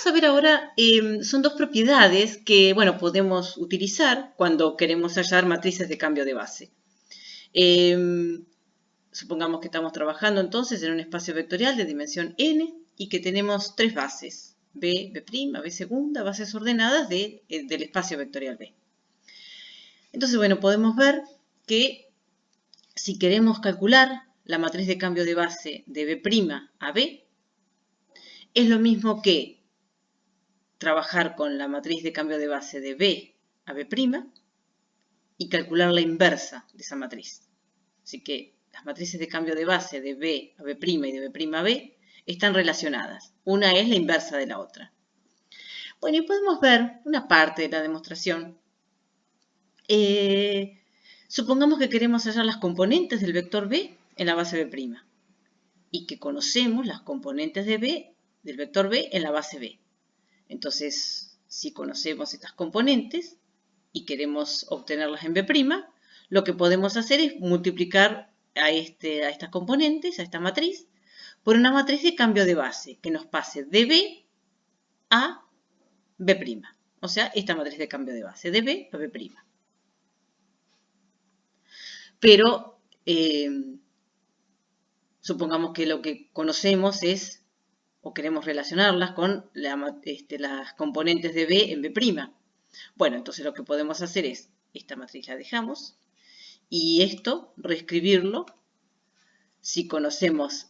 vamos a ver ahora, son dos propiedades que, bueno, podemos utilizar cuando queremos hallar matrices de cambio de base. Supongamos que estamos trabajando entonces en un espacio vectorial de dimensión n y que tenemos tres bases, B, B', B segunda, bases ordenadas del espacio vectorial B. Entonces, bueno, podemos ver que si queremos calcular la matriz de cambio de base de B' a B, es lo mismo que trabajar con la matriz de cambio de base de B a B' y calcular la inversa de esa matriz. Así que las matrices de cambio de base de B a B' y de B' a B están relacionadas. Una es la inversa de la otra. Bueno, y podemos ver una parte de la demostración. Supongamos que queremos hallar las componentes del vector B en la base B' y que conocemos las componentes de B del vector B en la base B. Entonces, si conocemos estas componentes y queremos obtenerlas en B', lo que podemos hacer es multiplicar a estas componentes, a esta matriz, por una matriz de cambio de base que nos pase de B a B'. O sea, esta matriz de cambio de base, de B a B'. Pero supongamos que lo que conocemos es, o queremos relacionarlas con las componentes de B en B'. Bueno, entonces lo que podemos hacer es, esta matriz la dejamos, y esto, reescribirlo, si conocemos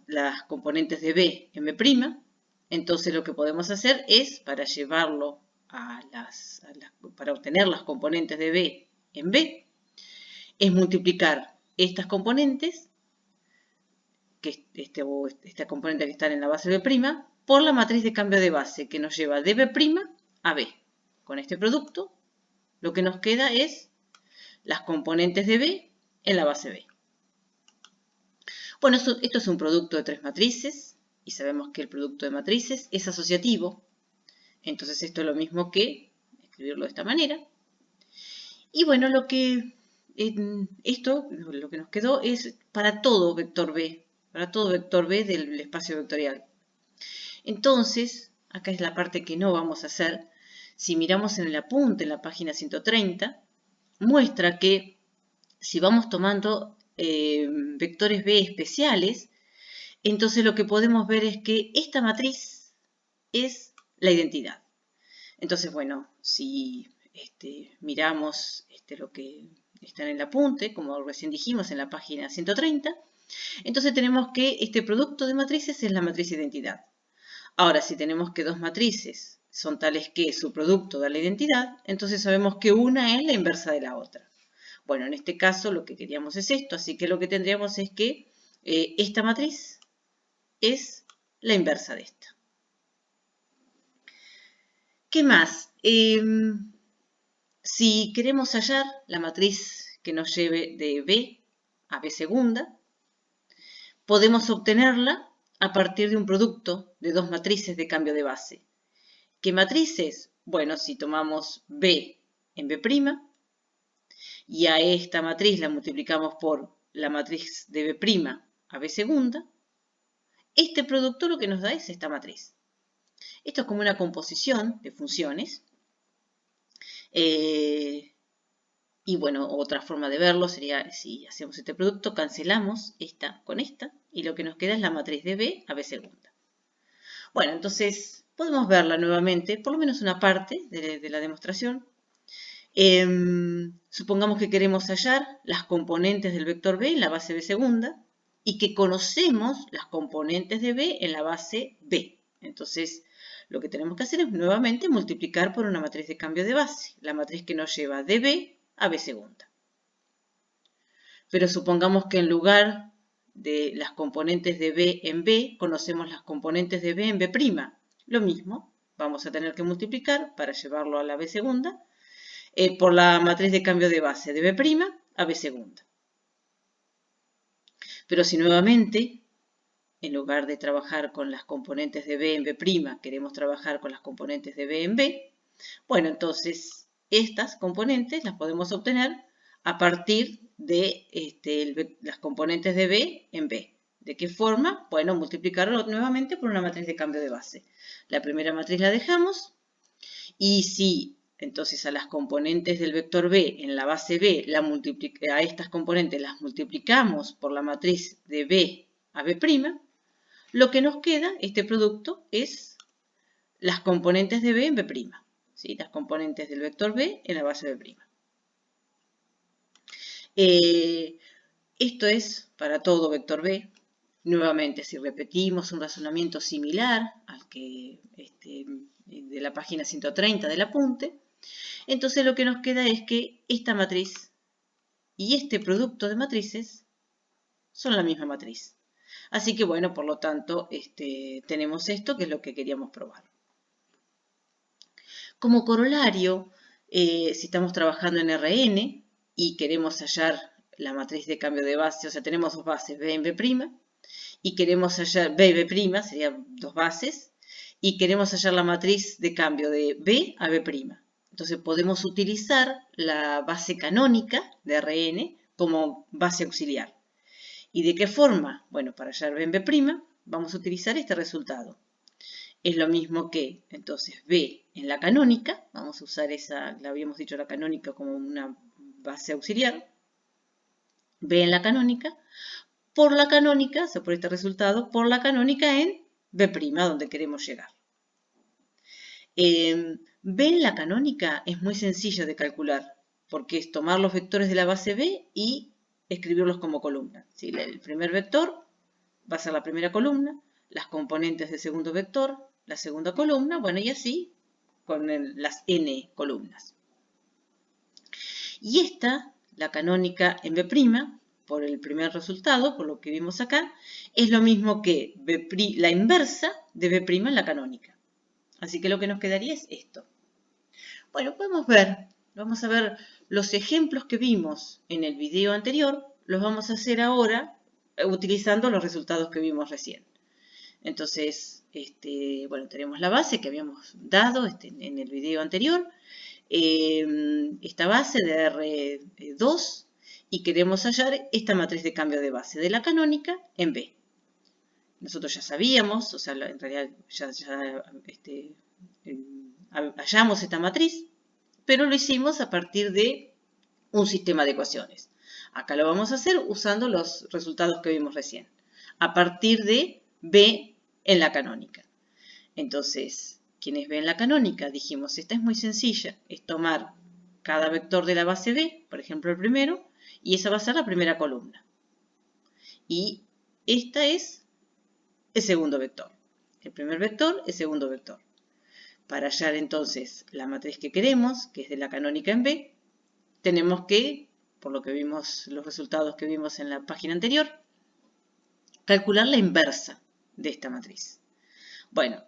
las componentes de B en B', entonces lo que podemos hacer es, para llevarlo para obtener las componentes de B en B, es multiplicar estas componentes, esta componente que está en la base B', por la matriz de cambio de base que nos lleva de B' a B. Con este producto, lo que nos queda es las componentes de B en la base B. Bueno, esto es un producto de tres matrices y sabemos que el producto de matrices es asociativo. Entonces esto es lo mismo que escribirlo de esta manera. Y bueno, lo que nos quedó es para todo vector B, del espacio vectorial. Entonces, acá es la parte que no vamos a hacer. Si miramos en el apunte, en la página 130, muestra que si vamos tomando vectores B especiales, entonces lo que podemos ver es que esta matriz es la identidad. Entonces, bueno, si miramos lo que está en el apunte, como recién dijimos en la página 130, entonces tenemos que este producto de matrices es la matriz identidad. Ahora, si tenemos que dos matrices son tales que su producto da la identidad, entonces sabemos que una es la inversa de la otra. Bueno, en este caso lo que queríamos es esto, así que lo que tendríamos es que esta matriz es la inversa de esta. ¿Qué más? Si queremos hallar la matriz que nos lleve de B a B segunda, podemos obtenerla a partir de un producto de dos matrices de cambio de base. ¿Qué matrices? Bueno, si tomamos B en B', y a esta matriz la multiplicamos por la matriz de B' a B segunda, este producto lo que nos da es esta matriz. Esto es como una composición de funciones. Y bueno, otra forma de verlo sería, si hacemos este producto, cancelamos esta con esta, y lo que nos queda es la matriz de B a B segunda. Bueno, entonces podemos verla nuevamente, por lo menos una parte de la demostración. Supongamos que queremos hallar las componentes del vector B en la base B segunda y que conocemos las componentes de B en la base B. Entonces, lo que tenemos que hacer es nuevamente multiplicar por una matriz de cambio de base, la matriz que nos lleva de B a B segunda. Pero supongamos que en lugar de las componentes de B en B, conocemos las componentes de B en B'. Lo mismo, vamos a tener que multiplicar para llevarlo a la B segunda, por la matriz de cambio de base de B' a B segunda. Pero si nuevamente, en lugar de trabajar con las componentes de B en B', queremos trabajar con las componentes de B en B, bueno, entonces estas componentes las podemos obtener a partir de las componentes de B en B. ¿De qué forma? Bueno, multiplicarlo nuevamente por una matriz de cambio de base. La primera matriz la dejamos y si entonces a las componentes del vector B en la base B, a estas componentes las multiplicamos por la matriz de B a B', lo que nos queda, este producto, es las componentes de B en B', ¿sí? Las componentes del vector B en la base B'. Esto es para todo vector B. Nuevamente, si repetimos un razonamiento similar al que de la página 130 del apunte, entonces lo que nos queda es que esta matriz y este producto de matrices son la misma matriz. Así que bueno, por lo tanto, tenemos esto que es lo que queríamos probar. Como corolario, si estamos trabajando en Rn y queremos hallar la matriz de cambio de base, o sea, tenemos dos bases, B en B', y queremos hallar B y B', serían dos bases, y queremos hallar la matriz de cambio de B a B'. Entonces podemos utilizar la base canónica de Rn como base auxiliar. ¿Y de qué forma? Bueno, para hallar B en B', vamos a utilizar este resultado. Es lo mismo que, entonces, B en la canónica, vamos a usar esa, la habíamos dicho la canónica como una base auxiliar, B en la canónica, por la canónica, o sea, por este resultado, por la canónica en B', donde queremos llegar. B en la canónica es muy sencilla de calcular, porque es tomar los vectores de la base B y escribirlos como columna. ¿Sí? El primer vector va a ser la primera columna, las componentes del segundo vector, la segunda columna, bueno, y así con las n columnas. Y esta, la canónica en B', por el primer resultado, por lo que vimos acá, es lo mismo que la inversa de B' en la canónica. Así que lo que nos quedaría es esto. Bueno, vamos a ver los ejemplos que vimos en el video anterior, los vamos a hacer ahora utilizando los resultados que vimos recién. Entonces, bueno, tenemos la base que habíamos dado en el video anterior, esta base de R2 y queremos hallar esta matriz de cambio de base de la canónica en B. Nosotros ya sabíamos, o sea, en realidad ya hallamos esta matriz, pero lo hicimos a partir de un sistema de ecuaciones. Acá lo vamos a hacer usando los resultados que vimos recién, a partir de B en la canónica. Entonces, ¿quién es B en la canónica? Dijimos, esta es muy sencilla, es tomar cada vector de la base B, por ejemplo el primero, y esa va a ser la primera columna. Y esta es el segundo vector. El primer vector, el segundo vector. Para hallar entonces la matriz que queremos, que es de la canónica en B, tenemos que, por lo que vimos, los resultados que vimos en la página anterior, calcular la inversa de esta matriz. Bueno,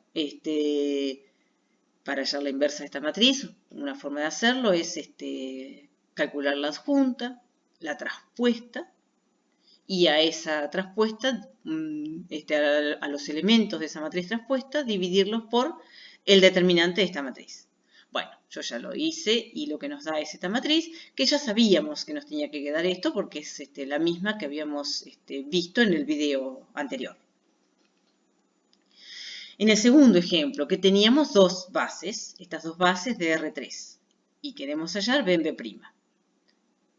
para hallar la inversa de esta matriz, una forma de hacerlo es calcular la adjunta, la traspuesta, y a esa traspuesta, a los elementos de esa matriz traspuesta, dividirlos por el determinante de esta matriz. Bueno, yo ya lo hice y lo que nos da es esta matriz, que ya sabíamos que nos tenía que quedar esto porque es la misma que habíamos visto en el video anterior. En el segundo ejemplo, que teníamos dos bases, estas dos bases de R3, y queremos hallar B en B'.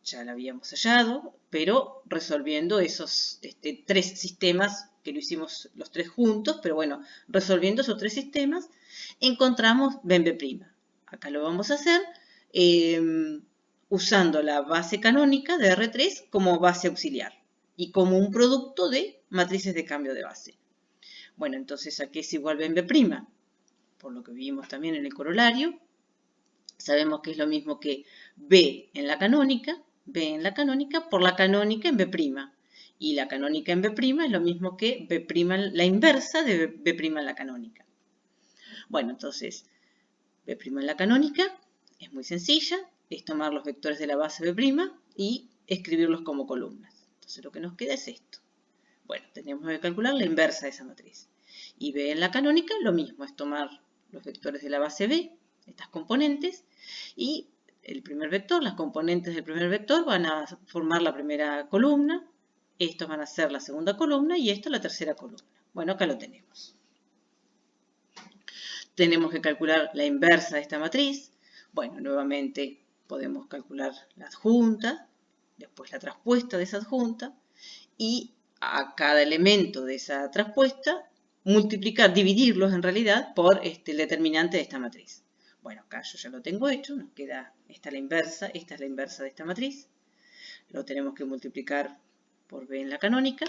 Ya la habíamos hallado, pero resolviendo esos tres sistemas, que lo hicimos los tres juntos, pero bueno, resolviendo esos tres sistemas, encontramos B en B'. Acá lo vamos a hacer usando la base canónica de R3 como base auxiliar y como un producto de matrices de cambio de base. Bueno, entonces, ¿a qué es igual B en B'? Por lo que vimos también en el corolario, sabemos que es lo mismo que B en la canónica por la canónica en B'. Y la canónica en B' es lo mismo que B', la inversa de B' en la canónica. Bueno, entonces, B' en la canónica es muy sencilla, es tomar los vectores de la base B' y escribirlos como columnas. Entonces, lo que nos queda es esto. Bueno, tenemos que calcular la inversa de esa matriz. Y B en la canónica, lo mismo, es tomar los vectores de la base B, estas componentes, y el primer vector, las componentes del primer vector van a formar la primera columna, estos van a ser la segunda columna y esto la tercera columna. Bueno, acá lo tenemos. Tenemos que calcular la inversa de esta matriz. Bueno, nuevamente podemos calcular la adjunta, después la traspuesta de esa adjunta y a cada elemento de esa traspuesta multiplicar, dividirlos en realidad por el determinante de esta matriz. Bueno, acá yo ya lo tengo hecho, nos queda esta es la inversa de esta matriz. Lo tenemos que multiplicar por B en la canónica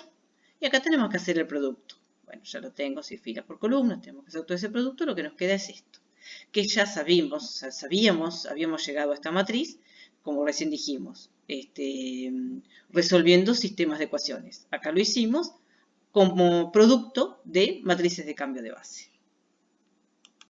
y acá tenemos que hacer el producto. Bueno, ya lo tengo, si filas por columnas, tenemos que hacer todo ese producto, lo que nos queda es esto, que ya sabíamos, habíamos llegado a esta matriz, como recién dijimos, resolviendo sistemas de ecuaciones. Acá lo hicimos como producto de matrices de cambio de base.